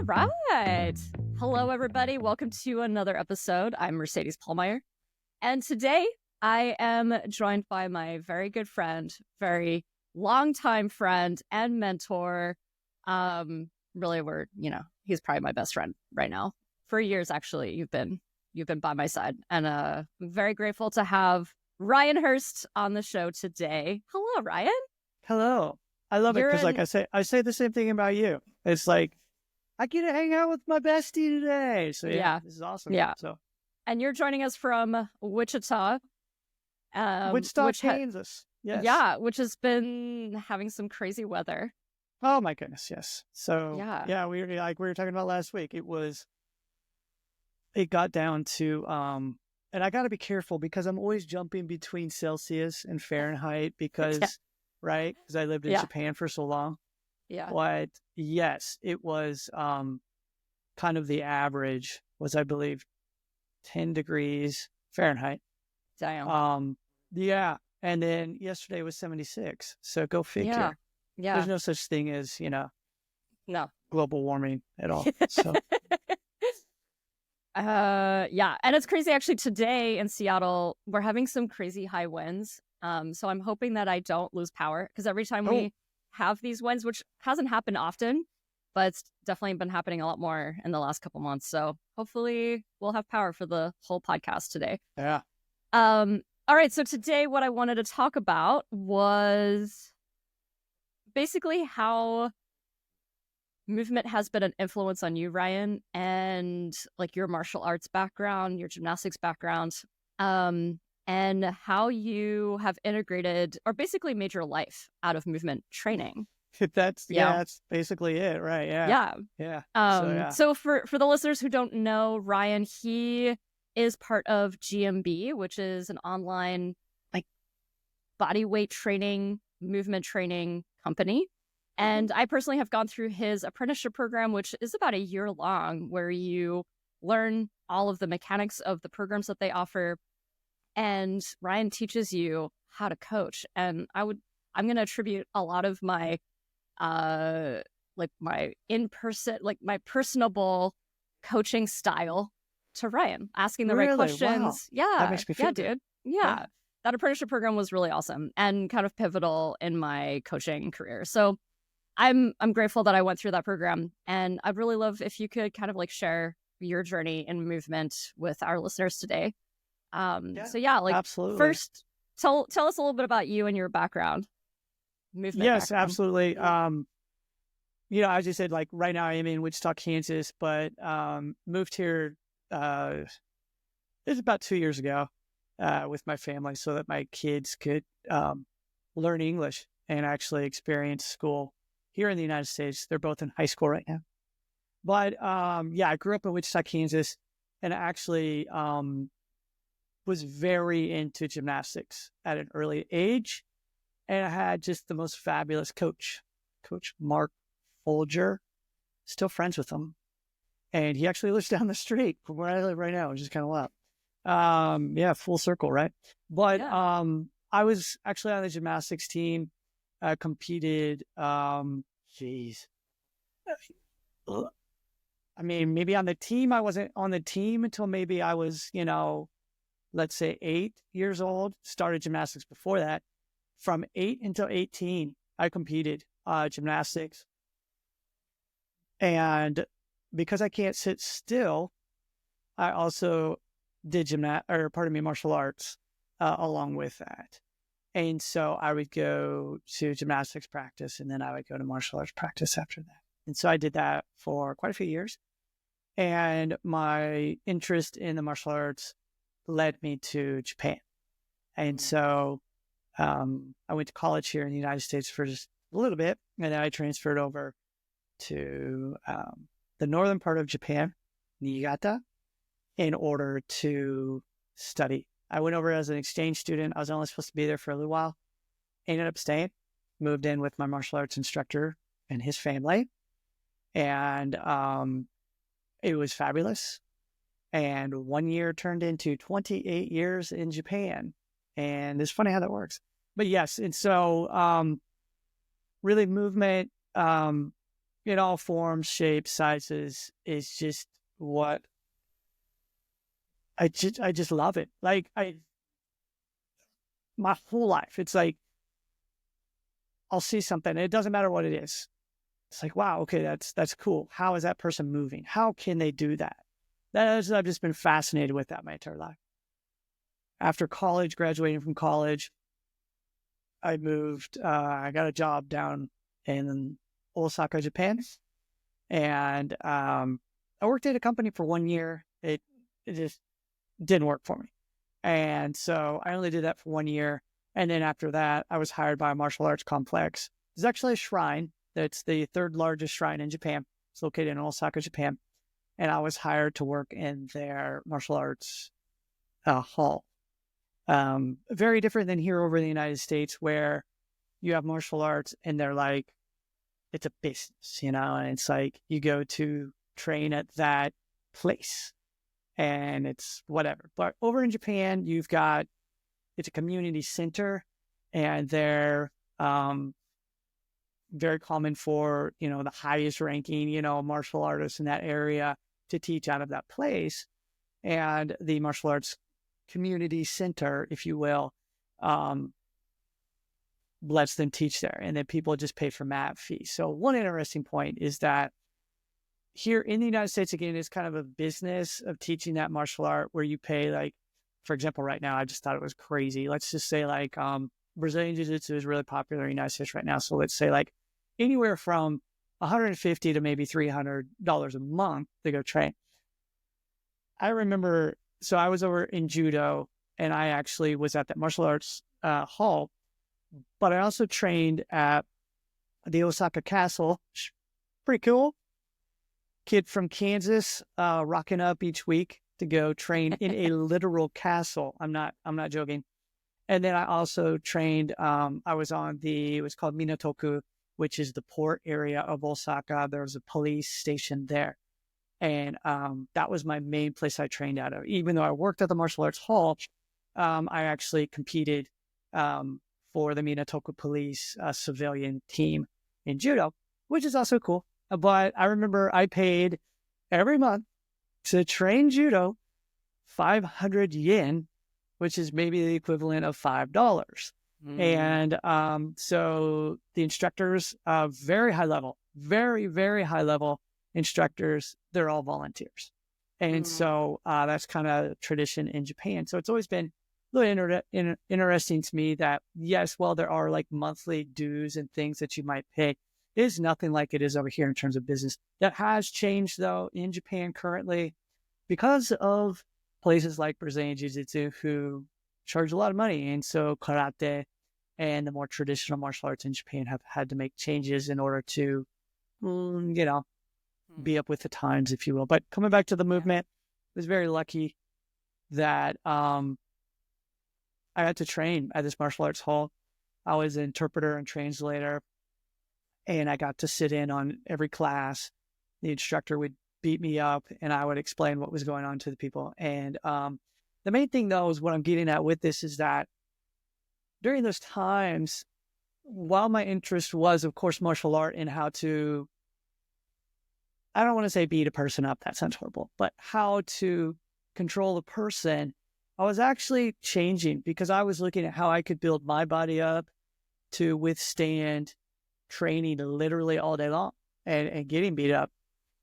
right. Hello, everybody. Welcome to another episode. I'm Mercedes Pallmeyer. And today I am joined by my very good friend, very longtime friend and mentor. Really, he's probably my best friend right now. For years, actually, you've been by my side. And I'm very grateful to have Ryan Hurst on the show today. Hello, Ryan. Hello. I love it because, like I say the same thing about you. It's like, I get to hang out with my bestie today. So yeah, this is awesome. Yeah. So, and you're joining us from Wichita. Kansas. Yes. Yeah, which has been having some crazy weather. Oh my goodness, yes. So yeah, we were talking about last week. It got down to and I got to be careful because I'm always jumping between Celsius and Fahrenheit because right? Because I lived in Japan for so long. Yeah. But yes, it was kind of the average was, I believe, 10 degrees Fahrenheit. Damn. Yeah. And then yesterday was 76. So go figure. Yeah. There's no such thing as, no global warming at all. So yeah. And it's crazy actually today in Seattle, we're having some crazy high winds. So I'm hoping that I don't lose power because every time we have these winds, which hasn't happened often, but it's definitely been happening a lot more in the last couple months. So hopefully we'll have power for the whole podcast today. Yeah. All right. So today what I wanted to talk about was basically how movement has been an influence on you, Ryan, and like your martial arts background, your gymnastics background, and how you have integrated or basically made your life out of movement training. That's basically it, right? Yeah. So for the listeners who don't know, Ryan, he is part of GMB, which is an online like bodyweight training, movement training company. And I personally have gone through his apprenticeship program, which is about a year long, where you learn all of the mechanics of the programs that they offer. And Ryan teaches you how to coach. And I'm going to attribute a lot of my, my in-person, like my personable coaching style to Ryan, asking the right questions. Wow. Yeah. That makes me feel good. Yeah. That apprenticeship program was really awesome and kind of pivotal in my coaching career. So I'm grateful that I went through that program. And I'd really love if you could kind of like share your journey in movement with our listeners today. Absolutely. First, tell us a little bit about you and your background. Movement. Yes, background. Absolutely. As you said, like right now I am in Wichita, Kansas, but moved here it's about 2 years ago with my family so that my kids could learn English and actually experience school here in the United States. They're both in high school right now. But I grew up in Wichita, Kansas, and actually was very into gymnastics at an early age. And I had just the most fabulous coach, Coach Mark Folger, still friends with him. And he actually lives down the street from where I live right now, which is kind of wild. Full circle, right? But I was actually on the gymnastics team, competed, maybe on the team. I wasn't on the team until maybe I was, let's say 8 years old, started gymnastics before that. From 8 until 18, I competed gymnastics. And because I can't sit still, I also did martial arts along with that. And so I would go to gymnastics practice and then I would go to martial arts practice after that. And so I did that for quite a few years. And my interest in the martial arts led me to Japan. And so I went to college here in the United States for just a little bit. And then I transferred over to the northern part of Japan, Niigata, in order to study. I went over as an exchange student. I was only supposed to be there for a little while. Ended up staying, moved in with my martial arts instructor and his family. And it was fabulous. And 1 year turned into 28 years in Japan. And it's funny how that works. But yes, and so really movement in all forms, shapes, sizes is just what I just love it. Like my whole life, it's like I'll see something, and it doesn't matter what it is. It's like, wow, okay, that's cool. How is that person moving? How can they do that? I've just been fascinated with that my entire life. After college, graduating from college, I moved. I got a job down in Osaka, Japan, and I worked at a company for 1 year. It just didn't work for me, and so I only did that for 1 year. And then after that, I was hired by a martial arts complex. It's actually a shrine. That's the third largest shrine in Japan. It's located in Osaka, Japan. And I was hired to work in their martial arts hall. Very different than here over in the United States, where you have martial arts and they're like, it's a business, and it's like you go to train at that place and it's whatever. But over in Japan, it's a community center, and they're very common for, the highest ranking, martial artists in that area to teach out of that place. And the martial arts community center, if you will, lets them teach there. And then people just pay for mat fees. So one interesting point is that here in the United States, again, it's kind of a business of teaching that martial art where you pay, like, for example, right now, I just thought it was crazy. Let's just say like Brazilian Jiu-Jitsu is really popular in the United States right now. So let's say like anywhere from $150 to maybe $300 a month to go train. I remember, so I was over in judo, and I actually was at that martial arts hall, but I also trained at the Osaka Castle. Pretty cool. Kid from Kansas, rocking up each week to go train in a literal castle. I'm not joking. And then I also trained, I was on it was called Minatoku, which is the port area of Osaka. There was a police station there. And that was my main place I trained out of. Even though I worked at the martial arts hall, I actually competed for the Minatoku police civilian team in judo, which is also cool. But I remember I paid every month to train judo 500 yen, which is maybe the equivalent of $5. And so the instructors, very high level, very, very high level instructors, they're all volunteers. And so that's kind of tradition in Japan. So it's always been really interesting to me that, yes, while there are like monthly dues and things that you might pay, it is nothing like it is over here in terms of business. That has changed, though, in Japan currently because of places like Brazilian Jiu-Jitsu who charge a lot of money. And so karate and the more traditional martial arts in Japan have had to make changes in order to, be up with the times, if you will. But coming back to the movement, I was very lucky that I had to train at this martial arts hall. I was an interpreter and translator, and I got to sit in on every class. The instructor would beat me up, and I would explain what was going on to the people. And the main thing, though, is what I'm getting at with this is that during those times, while my interest was, of course, martial art and how to, I don't want to say beat a person up, that sounds horrible, but how to control a person, I was actually changing because I was looking at how I could build my body up to withstand training literally all day long and getting beat up.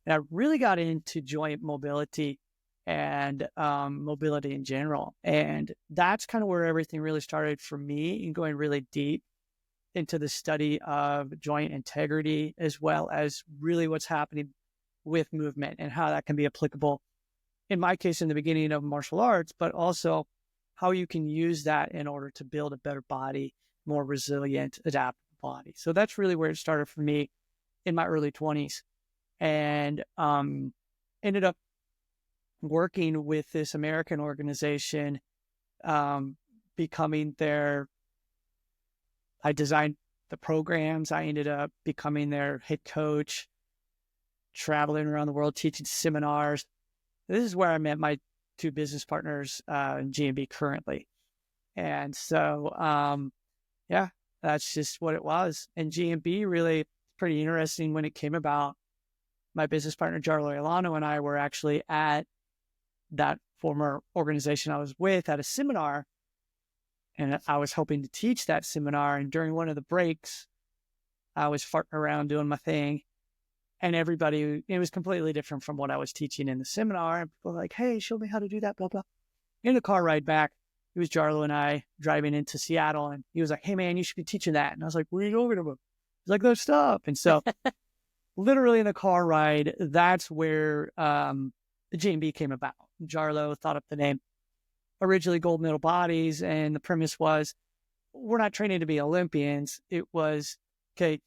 And I really got into joint mobility and mobility in general. And that's kind of where everything really started for me, and going really deep into the study of joint integrity, as well as really what's happening with movement and how that can be applicable, in my case, in the beginning of martial arts, but also how you can use that in order to build a better body, more resilient, adaptable body. So that's really where it started for me in my early 20s. And ended up working with this American organization, becoming I designed the programs. I ended up becoming their head coach, traveling around the world, teaching seminars. This is where I met my two business partners in G&B currently. And so, that's just what it was. And G&B really pretty interesting when it came about. My business partner, Jarlo Ilano, and I were actually at that former organization I was with at a seminar, and I was hoping to teach that seminar. And during one of the breaks, I was farting around doing my thing, and everybody, it was completely different from what I was teaching in the seminar. And people were like, hey, show me how to do that, blah, blah. In the car ride back, it was Jarlo and I driving into Seattle, and he was like, hey, man, you should be teaching that. And I was like, what are you talking about? He's like, no, stop. And so literally in the car ride, that's where the GMB came about. Jarlo thought up the name. Originally Gold Medal Bodies, and the premise was, we're not training to be Olympians. It was, okay,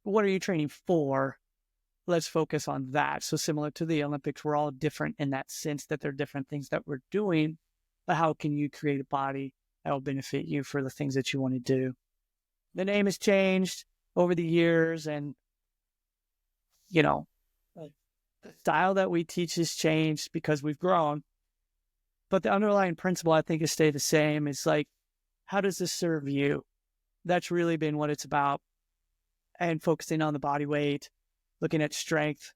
what are you training for? Let's focus on that. So similar to the Olympics, we're all different in that sense that they're different things that we're doing, but how can you create a body that will benefit you for the things that you want to do? The name has changed over the years, and, you know, the style that we teach has changed because we've grown. But the underlying principle, I think, has stayed the same. It's like, how does this serve you? That's really been what it's about. And focusing on the body weight, looking at strength,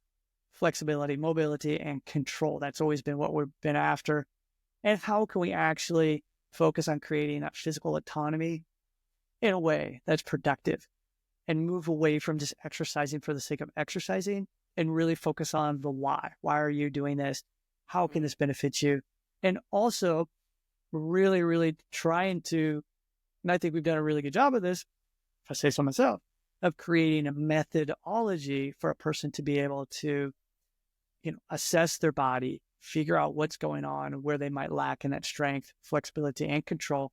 flexibility, mobility, and control. That's always been what we've been after. And how can we actually focus on creating that physical autonomy in a way that's productive and move away from just exercising for the sake of exercising and really focus on the why. Why are you doing this? How can this benefit you? And also really, really trying to, and I think we've done a really good job of this, if I say so myself, of creating a methodology for a person to be able to, assess their body, figure out what's going on, where they might lack in that strength, flexibility, and control,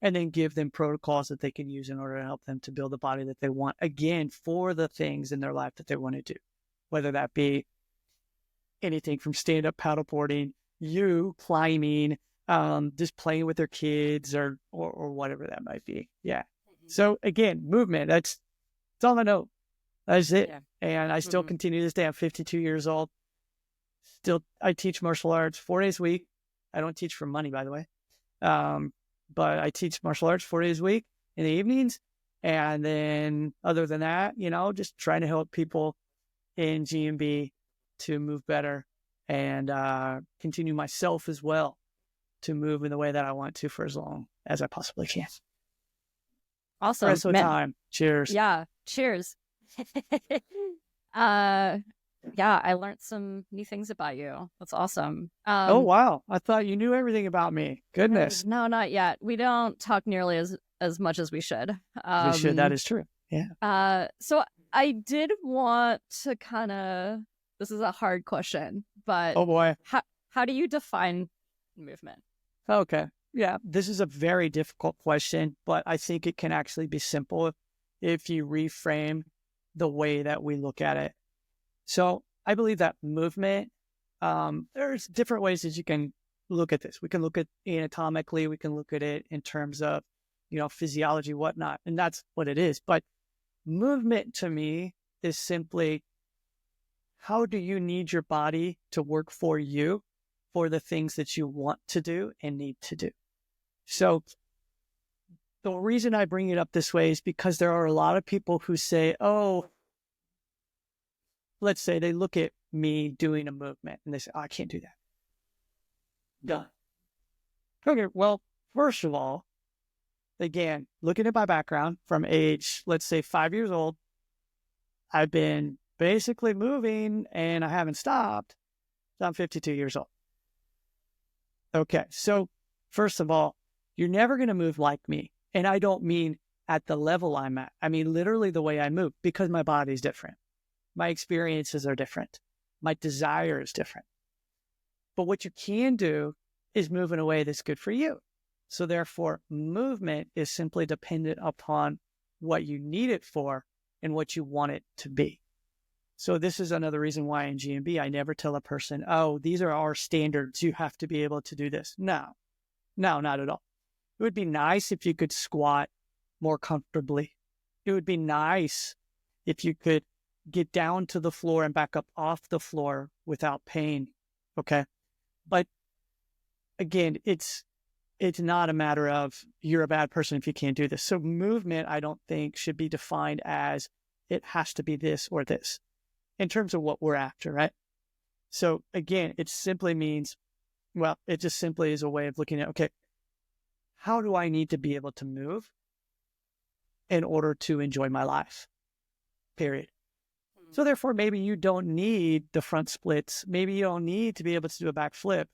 and then give them protocols that they can use in order to help them to build the body that they want, again, for the things in their life that they want to do, whether that be anything from stand-up paddleboarding, climbing, just playing with their kids or whatever that might be. Yeah. Mm-hmm. So again, movement, that's all I know. That's it. Yeah. And I still continue this day. I'm 52 years old. Still, I teach martial arts 4 days a week. I don't teach for money, by the way. But I teach martial arts 4 days a week in the evenings. And then other than that, just trying to help people in GMB to move better and continue myself as well to move in the way that I want to for as long as I possibly can. Awesome. Rest of the time. Cheers. Yeah. Cheers. Yeah, I learned some new things about you. That's awesome. Oh, wow. I thought you knew everything about me. Goodness. No, not yet. We don't talk nearly as much as we should. We should. That is true. Yeah. So I did want to this is a hard question, but oh boy, how do you define movement? Okay. Yeah, this is a very difficult question, but I think it can actually be simple if you reframe the way that we look at it. So I believe that movement, there's different ways that you can look at this. We can look at anatomically, we can look at it in terms of, physiology, whatnot, and that's what it is. But movement to me is simply, how do you need your body to work for you for the things that you want to do and need to do? So the reason I bring it up this way is because there are a lot of people who say, oh, let's say they look at me doing a movement and they say, oh, I can't do that. Done. Okay, well, first of all, again, looking at my background from age, let's say 5 years old, I've been basically moving and I haven't stopped. So I'm 52 years old. Okay, so first of all, you're never going to move like me. And I don't mean at the level I'm at. I mean literally the way I move, because my body's different. My experiences are different. My desire is different. But what you can do is move in a way that's good for you. So therefore, movement is simply dependent upon what you need it for and what you want it to be. So this is another reason why in GMB, I never tell a person, oh, these are our standards. You have to be able to do this. No, not at all. It would be nice if you could squat more comfortably. It would be nice if you could get down to the floor and back up off the floor without pain. Okay. But again, it's not a matter of you're a bad person if you can't do this. So movement, I don't think, should be defined as it has to be this or this in terms of what we're after, right? So again, it simply means, well, it just simply is a way of looking at, okay, how do I need to be able to move in order to enjoy my life? Period. So therefore, maybe you don't need the front splits. Maybe you don't need to be able to do a backflip.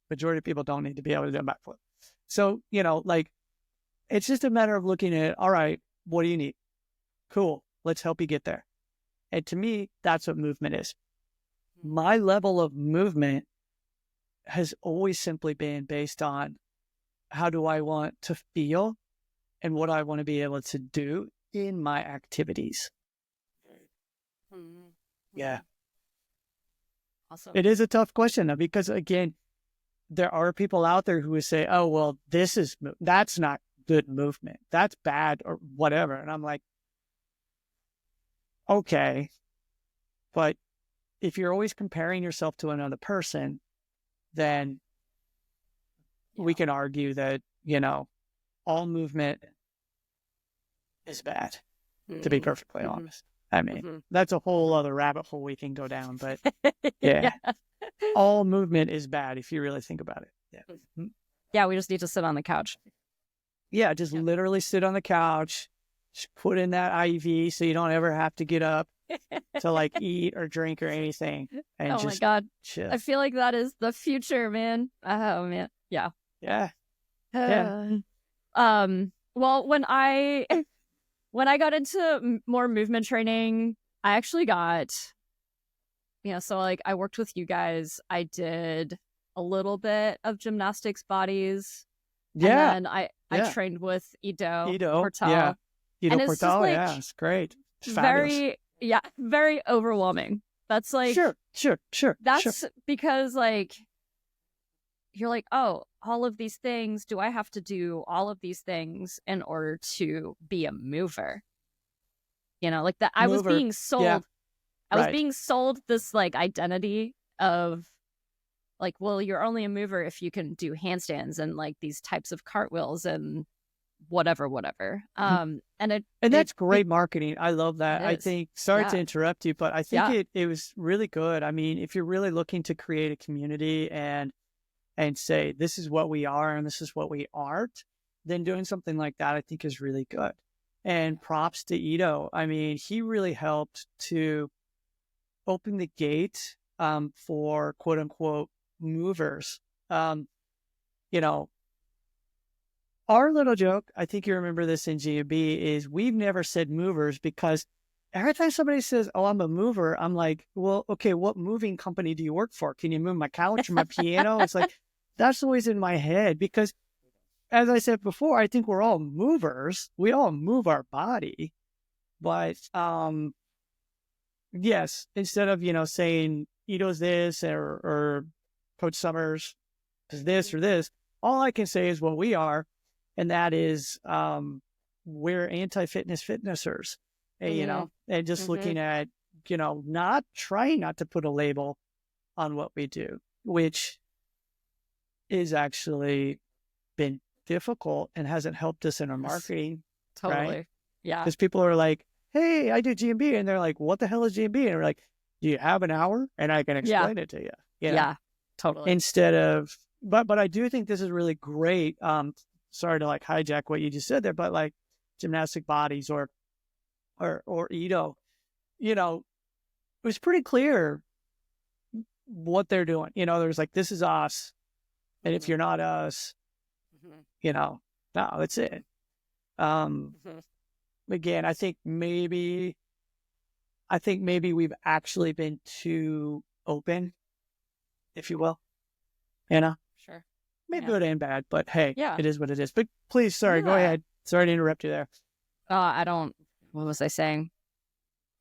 Majority of people don't need to be able to do a backflip. So, like, it's just a matter of looking at, all right, what do you need? Cool. Let's help you get there. And to me, that's what movement is. My level of movement has always simply been based on how do I want to feel and what I want to be able to do in my activities. Yeah. Awesome. It is a tough question though, because again, there are people out there who would say, oh, well, that's not good movement. That's bad or whatever. And I'm like, okay, but if you're always comparing yourself to another person, then we can argue that, all movement is bad, to be perfectly honest. I mean, that's a whole other rabbit hole we can go down, but yeah, all movement is bad if you really think about it. Yeah. Yeah, we just need to sit on the couch. Yeah, just literally sit on the couch, just put in that IV so you don't ever have to get up to like eat or drink or anything. And oh my God. Chill. I feel like that is the future, man. Oh man. Yeah. Yeah. Yeah. Well, when I got into more movement training, I actually got, so like I worked with you guys. I did a little bit of gymnastics bodies. Yeah. And then I trained with Ido Portal. Yeah. Ido and Portal, like, yeah, it's great. It's very overwhelming. That's like sure. That's because like you're like, oh, all of these things. Do I have to do all of these things in order to be a mover? Like that. I was being sold. Yeah. I was being sold this like identity of like, well, you're only a mover if you can do handstands and like these types of cartwheels and whatever. And that's great marketing. I love that. I think, sorry to interrupt you, but I think it was really good. I mean, if you're really looking to create a community and say, this is what we are and this is what we aren't, then doing something like that, I think is really good. And props to Ido. I mean, he really helped to open the gate for quote unquote movers. Our little joke, I think you remember this in GMB, is we've never said movers because every time somebody says, oh, I'm a mover, I'm like, well, okay, what moving company do you work for? Can you move my couch or my piano? It's like, that's always in my head because, as I said before, I think we're all movers. We all move our body. But, yes, instead of, saying Ido's this or Coach Summers is this or this, all I can say is what we are. And that is, we're anti-fitness fitnessers, and just looking at, not trying not to put a label on what we do, which is actually been difficult and hasn't helped us in our marketing. Totally. Right? Yeah. Because people are like, hey, I do GMB. And they're like, what the hell is GMB? And we're like, do you have an hour? And I can explain it to you. Yeah, totally. Instead of, but I do think this is really great. Sorry to like hijack what you just said there, but like gymnastic bodies or Ido, it was pretty clear what they're doing. There's like, this is us. And if you're not us, no, that's it. Again, I think maybe we've actually been too open, if you will, Sure. Maybe good and bad, but hey, it is what it is. But please, sorry, go ahead. Sorry to interrupt you there. What was I saying?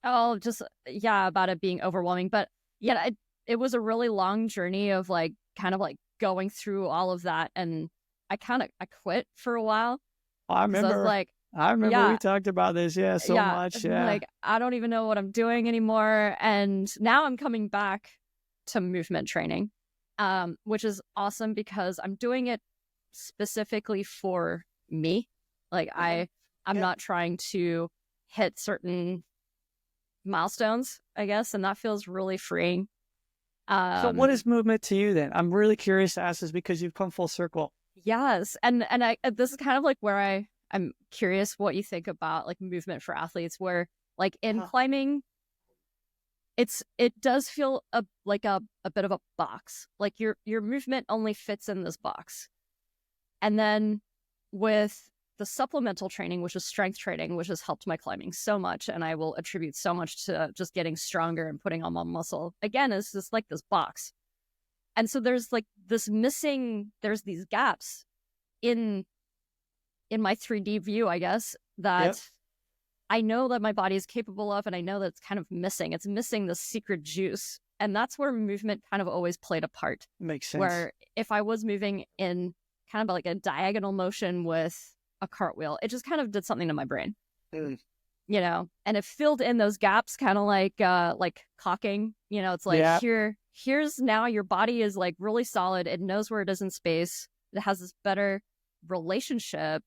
Oh, just, about it being overwhelming. But it was a really long journey of like, kind of like going through all of that. And I quit for a while. I remember we talked about this. Yeah, so much. Yeah. Like, I don't even know what I'm doing anymore. And now I'm coming back to movement training. Which is awesome because I'm doing it specifically for me. Like I'm not trying to hit certain milestones, I guess, and that feels really freeing. So what is movement to you then? I'm really curious to ask this because you've come full circle. Yes, and I this is kind of like where I'm curious what you think about like movement for athletes, where like in climbing, it does feel like a bit of a box. Like your movement only fits in this box. And then with the supplemental training, which is strength training, which has helped my climbing so much, and I will attribute so much to just getting stronger and putting on more muscle, again, is just like this box. And so there's like this there's these gaps in my 3D view, I guess, that I know that my body is capable of, and I know that it's kind of missing. It's missing the secret juice. And that's where movement kind of always played a part. Makes sense. Where if I was moving in kind of like a diagonal motion with a cartwheel, it just kind of did something to my brain. You know, and it filled in those gaps, kind of like caulking. You know, it's like here's now your body is like really solid. It knows where it is in space. It has this better relationship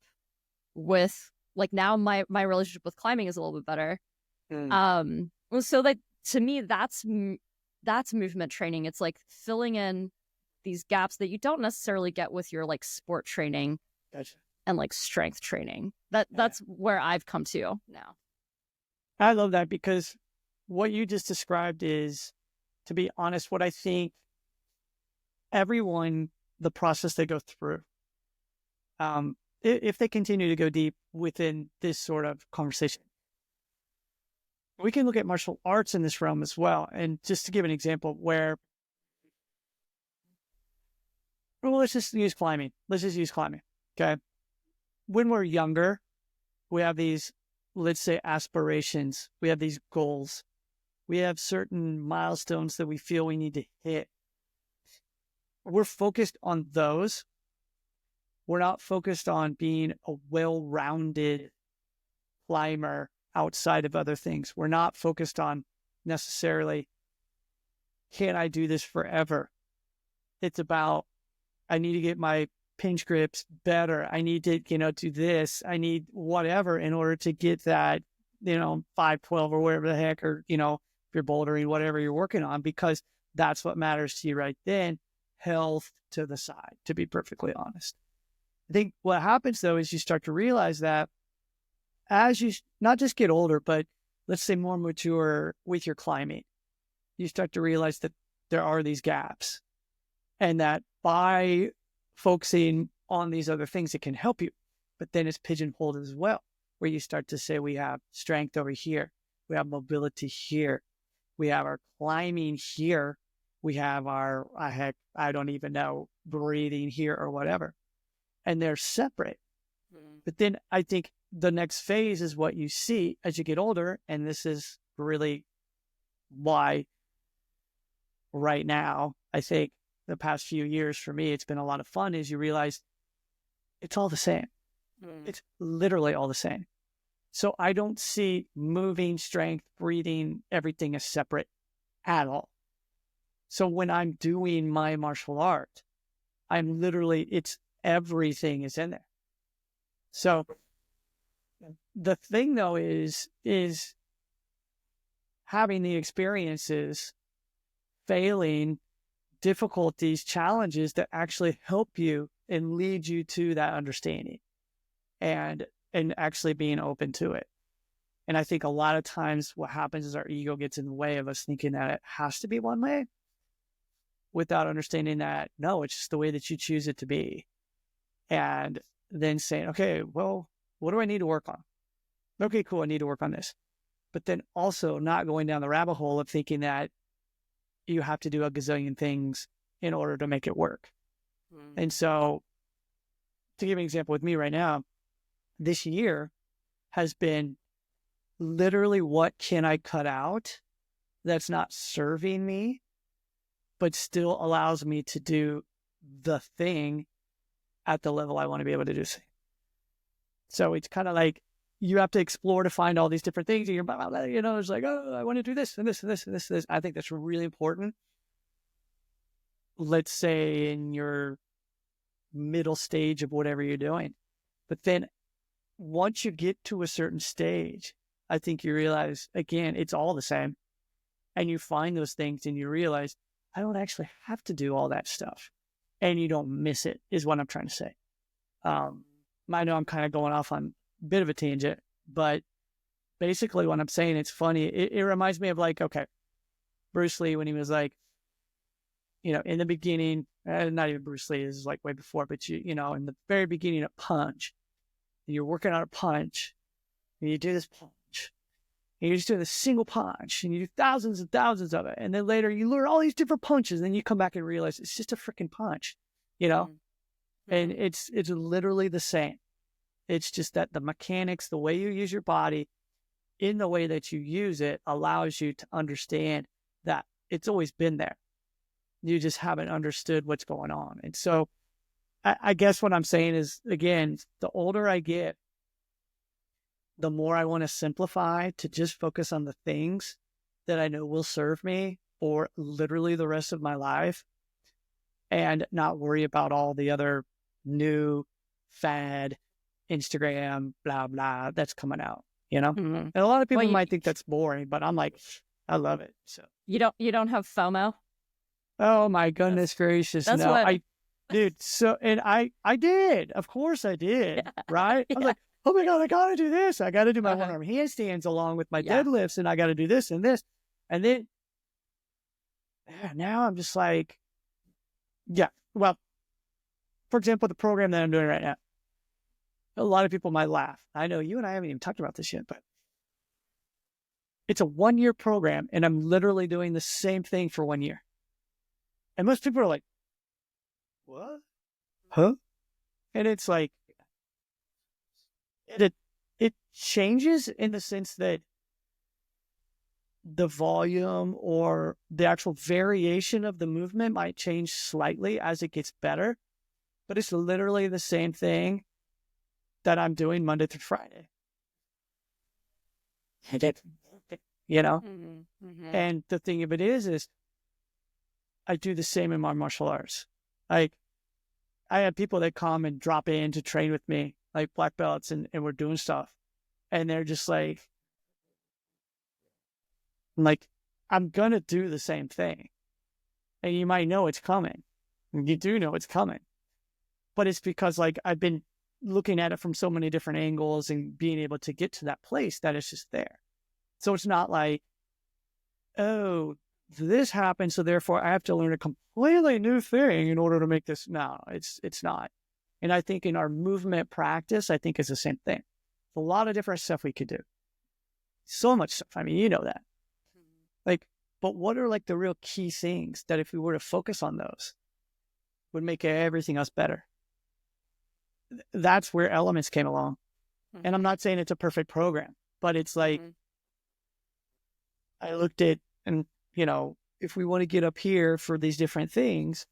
with like now my relationship with climbing is a little bit better. So that to me that's movement training. It's like filling in these gaps that you don't necessarily get with your like sport training. Gotcha. And like strength training. That's where I've come to now. I love that because what you just described is, to be honest, what I think everyone, the process they go through, if they continue to go deep within this sort of conversation, we can look at martial arts in this realm as well. And just to give an example where, well, let's just use climbing. Okay. When we're younger, we have these, let's say, aspirations. We have these goals. We have certain milestones that we feel we need to hit. We're focused on those. We're not focused on being a well-rounded climber outside of other things. We're not focused on necessarily, can I do this forever? It's about, I need to get my pinch grips better. I need to, do this. I need whatever in order to get that, 512 or whatever the heck, or, if you're bouldering, whatever you're working on, because that's what matters to you right then. Health to the side, to be perfectly honest. I think what happens though is you start to realize that as you not just get older, but let's say more mature with your climbing, you start to realize that there are these gaps, and that by focusing on these other things, it can help you. But then it's pigeonholed as well, where you start to say, we have strength over here. We have mobility here. We have our climbing here. We have our, I don't even know, breathing here or whatever. And they're separate. But then I think the next phase is what you see as you get older. And this is really why right now, I think, the past few years for me, it's been a lot of fun, is you realize it's all the same. It's literally all the same. So I don't see moving, strength, breathing, everything as separate at all. So when I'm doing my martial art, I'm literally, everything is in there. So the thing though is having the experiences, failing, difficulties, challenges that actually help you and lead you to that understanding and actually being open to it. And I think a lot of times what happens is our ego gets in the way of us thinking that it has to be one way, without understanding that, no, it's just the way that you choose it to be. And then saying, okay, well, what do I need to work on? Okay, cool, I need to work on this. But then also not going down the rabbit hole of thinking that you have to do a gazillion things in order to make it work. And so, to give an example with me right now, this year has been literally, what can I cut out that's not serving me, but still allows me to do the thing at the level I want to be able to do. So it's kind of like you have to explore to find all these different things. And you're, it's like, oh, I want to do this and this and this and this and this. I think that's really important. Let's say in your middle stage of whatever you're doing. But then once you get to a certain stage, I think you realize, again, it's all the same. And you find those things and you realize, I don't actually have to do all that stuff. And you don't miss it, is what I'm trying to say. I know I'm kind of going off on a bit of a tangent, but basically what I'm saying, it's funny. It reminds me of like, okay, Bruce Lee, when he was like, you know, in the beginning, not even Bruce Lee, this is like way before, but in the very beginning of Punch, and you're working on a punch, and you do this punch, and you're just doing a single punch, and you do thousands and thousands of it, and then later you learn all these different punches, and then you come back and realize it's just a freaking punch, and it's literally the same. It's just that the mechanics, the way you use your body, in the way that you use it, allows you to understand that it's always been there. You just haven't understood what's going on. And so I guess what I'm saying is, again, the older I get, the more I want to simplify to just focus on the things that I know will serve me for literally the rest of my life, and not worry about all the other new fad, Instagram, blah, blah, that's coming out, And a lot of people might think that's boring, but I'm like, I love it. So you don't have FOMO? Oh my goodness gracious. That's no, what... I did. Of course I did. Yeah. Right? I was like, oh my God, I got to do this. I got to do my one-arm handstands along with my deadlifts, and I got to do this and this. And then now I'm just like, well, for example, the program that I'm doing right now, a lot of people might laugh. I know you and I haven't even talked about this yet, but it's a 1-year program, and I'm literally doing the same thing for 1 year. And most people are like, what? Huh? And it's like, it changes in the sense that the volume or the actual variation of the movement might change slightly as it gets better, but it's literally the same thing that I'm doing Monday through Friday. And the thing of it is I do the same in my martial arts. Like, I have people that come and drop in to train with me, like black belts, and we're doing stuff. And they're just like, I'm going to do the same thing. And you might know it's coming. You do know it's coming. But it's because, like, I've been looking at it from so many different angles and being able to get to that place that it's just there. So it's not like, oh, this happened, so therefore I have to learn a completely new thing in order to make this. No, it's not. And I think in our movement practice, I think it's the same thing. A lot of different stuff we could do. So much stuff. I mean, you know that. But what are like the real key things that if we were to focus on those would make everything else better? That's where Elements came along. And I'm not saying it's a perfect program, but it's like, I looked at, and if we want to get up here for these different things,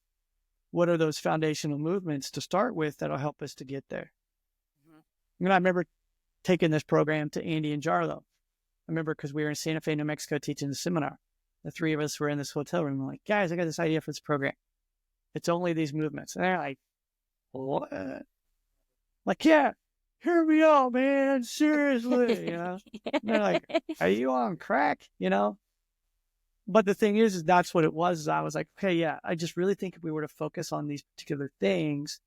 what are those foundational movements to start with that'll help us to get there? And I remember taking this program to Andy and Jarlo. I remember because we were in Santa Fe, New Mexico, teaching the seminar. The three of us were in this hotel room. We're like, guys, I got this idea for this program. It's only these movements. And they're like, what? Like, yeah, hear me out, man. Seriously, And they're like, are you on crack? But the thing is that's what it was. I was like, okay, yeah, I just really think if we were to focus on these particular things,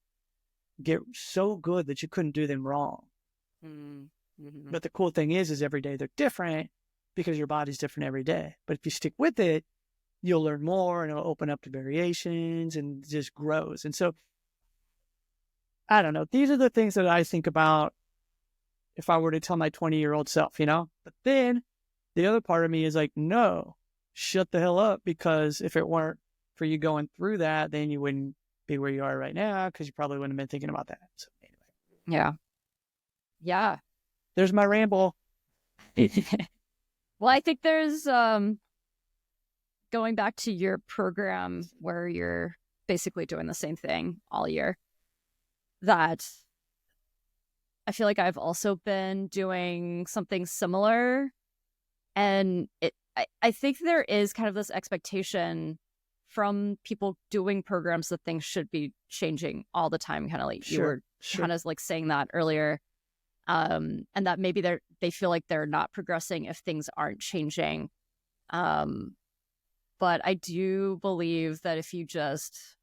get so good that you couldn't do them wrong. But the cool thing is every day they're different because your body's different every day. But if you stick with it, you'll learn more, and it'll open up to variations and it just grows. And so, I don't know. These are the things that I think about if I were to tell my 20-year-old self, But then the other part of me is like, no, shut the hell up, because if it weren't for you going through that, then you wouldn't be where you are right now, because you probably wouldn't have been thinking about that. So anyway. Yeah. There's my ramble. Well, I think there's going back to your program where you're basically doing the same thing all year, that I feel like I've also been doing something similar. And I think there is kind of this expectation from people doing programs that things should be changing all the time, kind of like you were kind of like saying that earlier. and that maybe they feel like they're not progressing if things aren't changing. But I do believe that if you just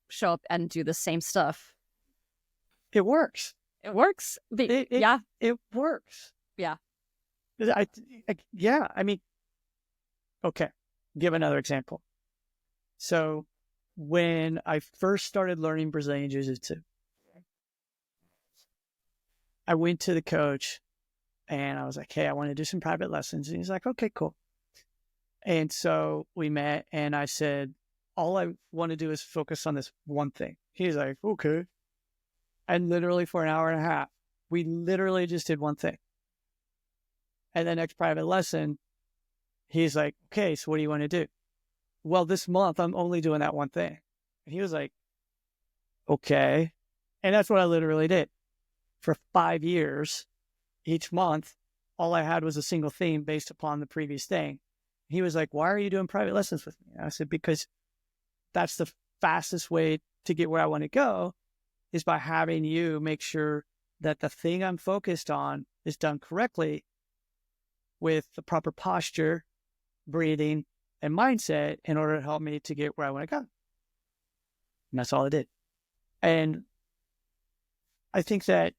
show up and do the same stuff, it works. It works. Yeah. It works. Yeah. Yeah. I mean, okay. Give another example. So when I first started learning Brazilian Jiu-Jitsu, I went to the coach and I was like, hey, I want to do some private lessons. And he's like, okay, cool. And so we met and I said, all I want to do is focus on this one thing. He's like, okay. And literally for an hour and a half, we literally just did one thing. And the next private lesson, he's like, okay, so what do you want to do? Well, this month, I'm only doing that one thing. And he was like, okay. And that's what I literally did. For 5 years, each month, all I had was a single theme based upon the previous thing. He was like, why are you doing private lessons with me? And I said, because that's the fastest way to get where I want to go is by having you make sure that the thing I'm focused on is done correctly with the proper posture, breathing, and mindset in order to help me to get where I want to go. And that's all I did. And I think that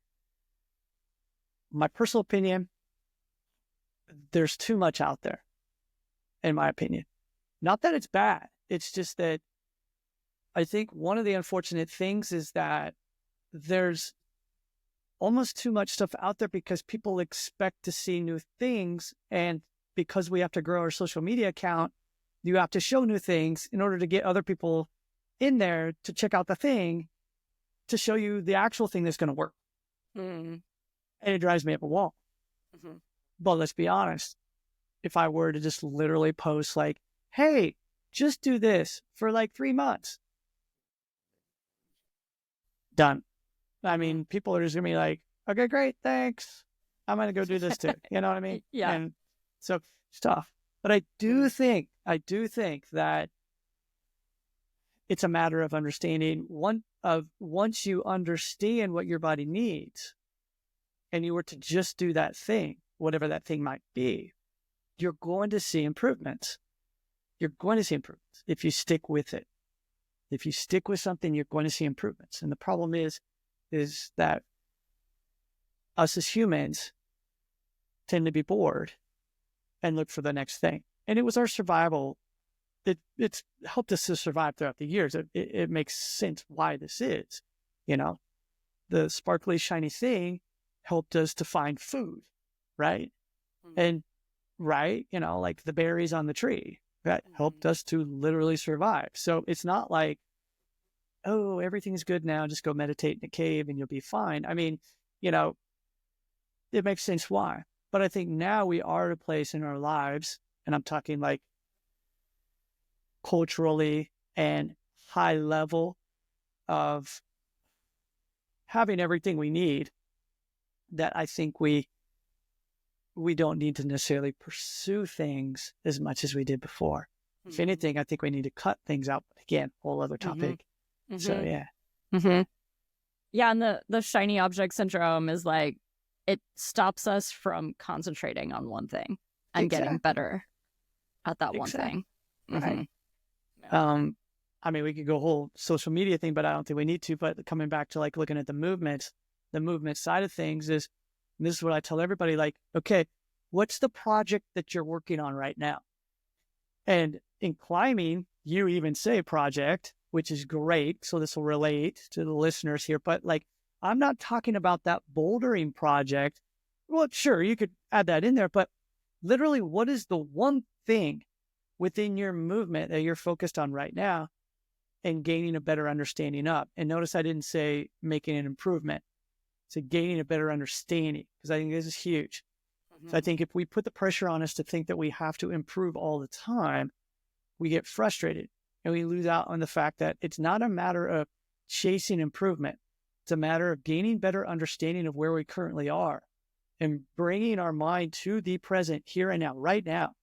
my personal opinion, there's too much out there, in my opinion. Not that it's bad. It's just that I think one of the unfortunate things is that there's almost too much stuff out there because people expect to see new things. And because we have to grow our social media account, you have to show new things in order to get other people in there to check out the thing to show you the actual thing that's going to work. Mm. And it drives me up a wall. Mm-hmm. But let's be honest. If I were to just literally post like, hey, just do this for like 3 months. Done. I mean, people are just going to be like, okay, great, thanks. I'm going to go do this too. You know what I mean? Yeah. And so it's tough. But I do think that it's a matter of understanding once you understand what your body needs and you were to just do that thing, whatever that thing might be, you're going to see improvements. You're going to see improvements if you stick with it. If you stick with something, you're going to see improvements. And the problem is that us as humans tend to be bored and look for the next thing. And it was our survival. It's helped us to survive throughout the years. It makes sense why this is. You know, the sparkly, shiny thing helped us to find food, right? Mm-hmm. And right, you know, like the berries on the tree that helped us to literally survive. So it's not like, oh, everything's good now, just go meditate in a cave and you'll be fine. I mean, you know, it makes sense why. But I think now we are at a place in our lives, and I'm talking like culturally and high level of having everything we need, that I think we don't need to necessarily pursue things as much as we did before. Mm-hmm. If anything, I think we need to cut things out. Again, whole other topic. Mm-hmm. So yeah. Mm-hmm. Yeah, and the shiny object syndrome is like, it stops us from concentrating on one thing and getting better at that one thing. Right. Mm-hmm. I mean, we could go whole social media thing, but I don't think we need to. But coming back to like looking at the movement side of things is, and this is what I tell everybody, like, okay, what's the project that you're working on right now? And in climbing, you even say project, which is great. So this will relate to the listeners here, but like, I'm not talking about that bouldering project. Well, sure, you could add that in there, but literally, what is the one thing within your movement that you're focused on right now and gaining a better understanding of? And notice I didn't say making an improvement. So gaining a better understanding, because I think this is huge. Mm-hmm. So I think if we put the pressure on us to think that we have to improve all the time, we get frustrated and we lose out on the fact that it's not a matter of chasing improvement. It's a matter of gaining better understanding of where we currently are and bringing our mind to the present here and now, right now.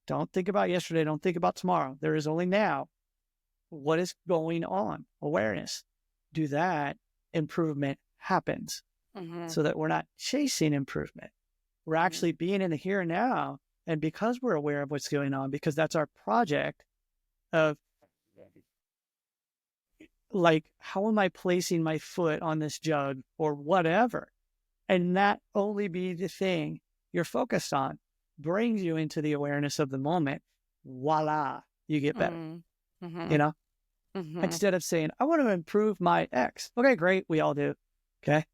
Don't think about yesterday. Don't think about tomorrow. There is only now. What is going on? Awareness. Do that, improvement happens. so that we're not chasing improvement. We're actually being in the here and now. And because we're aware of what's going on, because that's our project of like, how am I placing my foot on this jug or whatever? And that only be the thing you're focused on brings you into the awareness of the moment. Voila, you get better, you know? Instead of saying, I want to improve my X. Okay, great. We all do. Okay.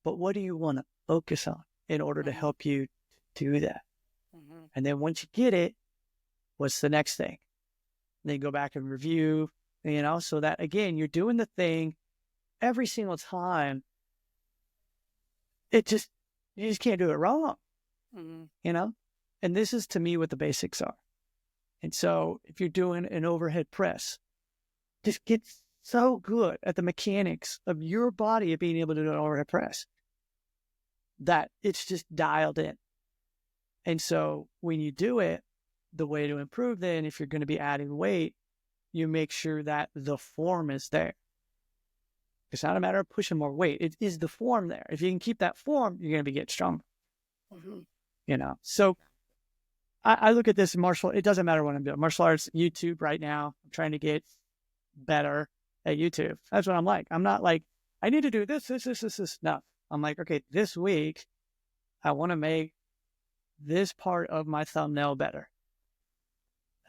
But what do you want to focus on in order to help you do that? And then once you get it, what's the next thing? Then you go back and review, so that again, you're doing the thing every single time. You just can't do it wrong, And this is to me what the basics are. And so if you're doing an overhead press, just get so good at the mechanics of your body of being able to do an overhead press that it's just dialed in. And so when you do it, the way to improve then, if you're going to be adding weight, you make sure that the form is there. It's not a matter of pushing more weight. It is the form there. If you can keep that form, you're going to get stronger. So I look at this it doesn't matter what I'm doing. Martial arts, YouTube right now, I'm trying to get better at YouTube. That's what I'm like. I'm not like, I need to do this. No, I'm like, okay, this week, I want to make this part of my thumbnail better.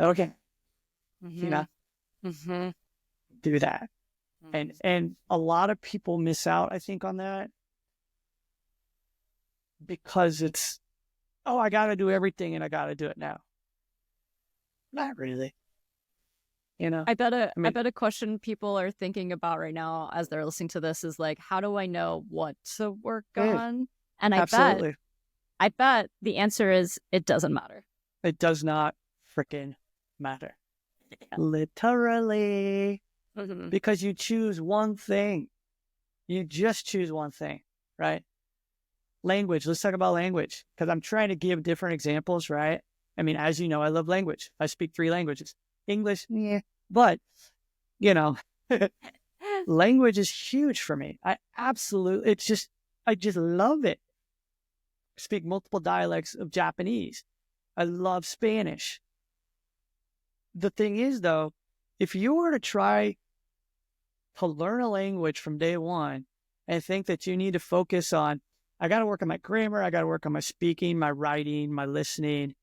Okay. Do that. And a lot of people miss out, I think, on that because it's, I got to do everything and I got to do it now. Not really. I bet a question people are thinking about right now as they're listening to this is like, how do I know what to work on? And I bet the answer is it doesn't matter. It does not freaking matter. Literally. Because you choose one thing. You just choose one thing, right? Language. Let's talk about language because I'm trying to give different examples, right? I mean, as you know, I love language. I speak 3 languages. English, yeah. But, language is huge for me. I just love it. I speak multiple dialects of Japanese. I love Spanish. The thing is, though, if you were to try to learn a language from day one and think that you need to focus on, I got to work on my grammar, I got to work on my speaking, my writing, my listening.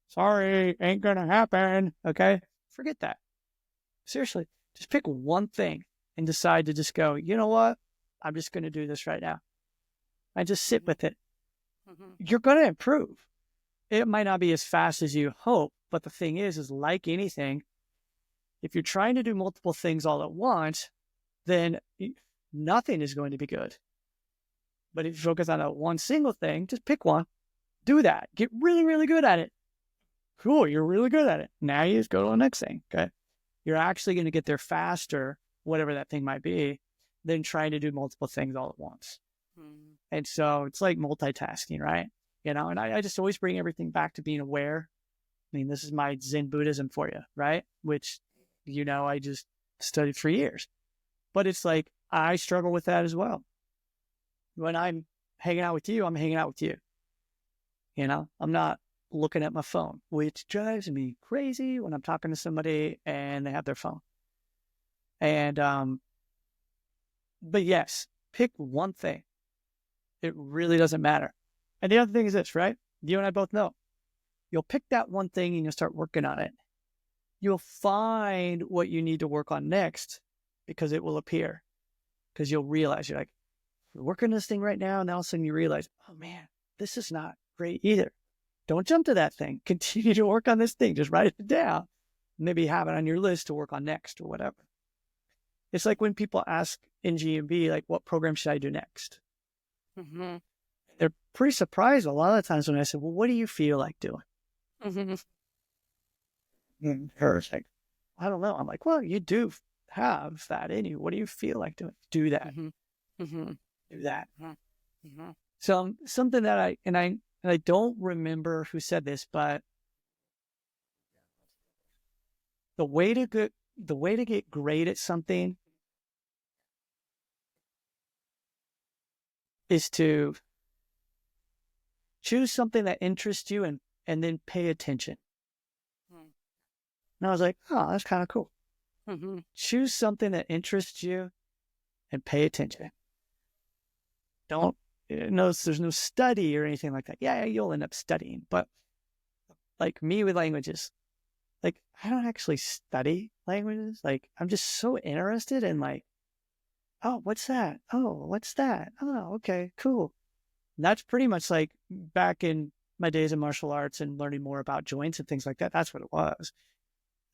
Sorry, ain't going to happen. Okay? Forget that. Seriously, just pick one thing and decide to just go, you know what? I'm just going to do this right now. And just sit with it. You're going to improve. It might not be as fast as you hope, but the thing is like anything, if you're trying to do multiple things all at once, then nothing is going to be good. But if you focus on one single thing, just pick one, do that, get really, really good at it. Cool, you're really good at it. Now you just go to the next thing, okay? You're actually going to get there faster, whatever that thing might be, than trying to do multiple things all at once. And so it's like multitasking, right? And I just always bring everything back to being aware. I mean, this is my Zen Buddhism for you, right? Which, I just studied for years. But it's like, I struggle with that as well. When I'm hanging out with you, I'm hanging out with you. I'm not looking at my phone, which drives me crazy when I'm talking to somebody and they have their phone. And, but yes, pick one thing. It really doesn't matter. And the other thing is this, right? You and I both know. You'll pick that one thing and you'll start working on it. You'll find what you need to work on next because it will appear. Because you'll realize, you're like, we're working on this thing right now. And all of a sudden you realize, oh man, this is not great either. Don't jump to that thing. Continue to work on this thing. Just write it down. Maybe have it on your list to work on next or whatever. It's like when people ask in GMB, like, what program should I do next? They're pretty surprised a lot of the times when I say, well, what do you feel like doing? Hurst, like, I don't know. I'm like, well, you do have that in you. What do you feel like doing? Do that. Do that. So something that I don't remember who said this, but the way to get great at something is to choose something that interests you and then pay attention. And I was like, oh, that's kind of cool. Mm-hmm. Choose something that interests you and pay attention. Don't, there's no study or anything like that. Yeah, you'll end up studying. But like me with languages, like I don't actually study languages. Like I'm just so interested in like, oh, what's that? Oh, what's that? Oh, okay, cool. And that's pretty much like back in my days in martial arts and learning more about joints and things like that. That's what it was.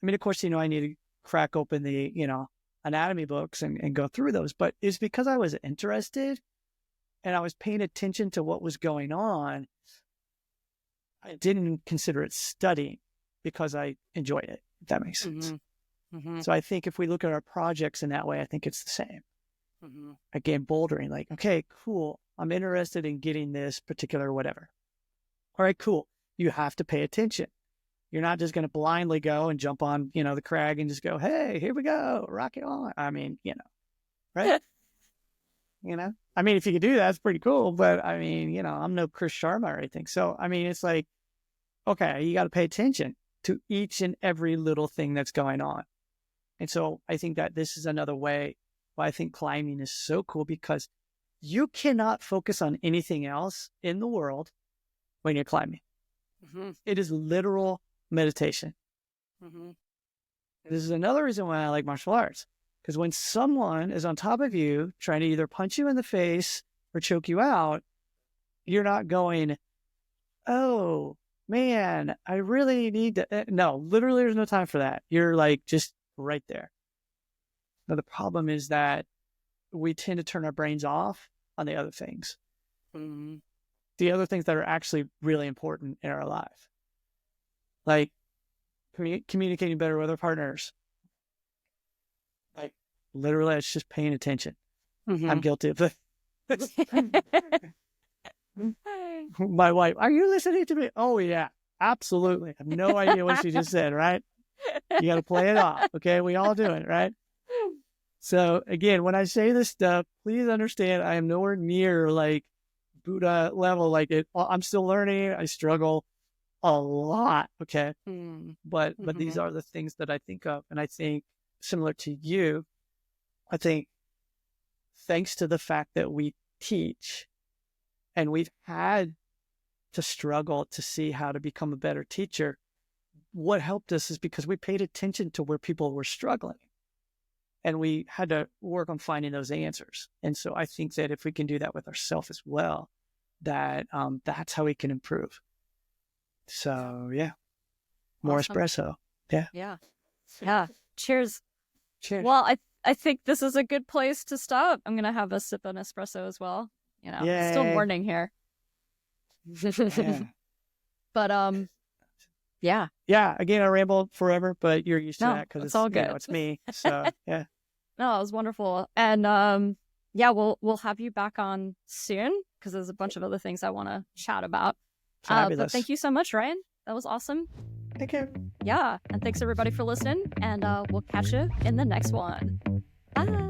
I mean, of course, I need to crack open the, anatomy books and go through those, but it's because I was interested and I was paying attention to what was going on. I didn't consider it studying because I enjoyed it, if that makes sense. Mm-hmm. Mm-hmm. So I think if we look at our projects in that way, I think it's the same. Mm-hmm. Again, bouldering, like, okay, cool. I'm interested in getting this particular whatever. All right, cool. You have to pay attention. You're not just going to blindly go and jump on, the crag and just go, hey, here we go, rock it on. I mean, right? I mean, if you could do that, it's pretty cool. But I mean, I'm no Chris Sharma or anything. So, I mean, it's like, okay, you got to pay attention to each and every little thing that's going on. And so I think that this is another way why I think climbing is so cool, because you cannot focus on anything else in the world when you're climbing. Mm-hmm. It is literal meditation. Mm-hmm. This is another reason why I like martial arts, because when someone is on top of you trying to either punch you in the face or choke you out, you're not going, oh man, I really need to. No, literally there's no time for that. You're like just right there. Now the problem is that we tend to turn our brains off on the other things. Mm-hmm. The other things that are actually really important in our life. Like communicating better with our partners. Like literally, it's just paying attention. Mm-hmm. I'm guilty of it. My wife, are you listening to me? Oh yeah, absolutely. I have no idea what she just said, right? You got to play it off. Okay. We all do it, right? So again, when I say this stuff, please understand I am nowhere near like Buddha level. Like I'm still learning. I struggle a lot. Okay. Mm-hmm. But these are the things that I think of. And I think similar to you, I think thanks to the fact that we teach and we've had to struggle to see how to become a better teacher, what helped us is because we paid attention to where people were struggling and we had to work on finding those answers. And so I think that if we can do that with ourselves as well, that that's how we can improve. So yeah, more awesome. espresso. Yeah. Yeah. Yeah. Cheers. Cheers. Well, I think this is a good place to stop. I'm going to have a sip of espresso as well. It's still morning here. Yeah. But, yeah. Yeah. Again, I rambled forever, but you're used to that because it's all good. It's me. So yeah. No, it was wonderful. And, yeah, we'll have you back on soon because there's a bunch of other things I want to chat about. But thank you so much, Ryan. That was awesome. Take care. Yeah. And thanks everybody for listening. And we'll catch you in the next one. Bye.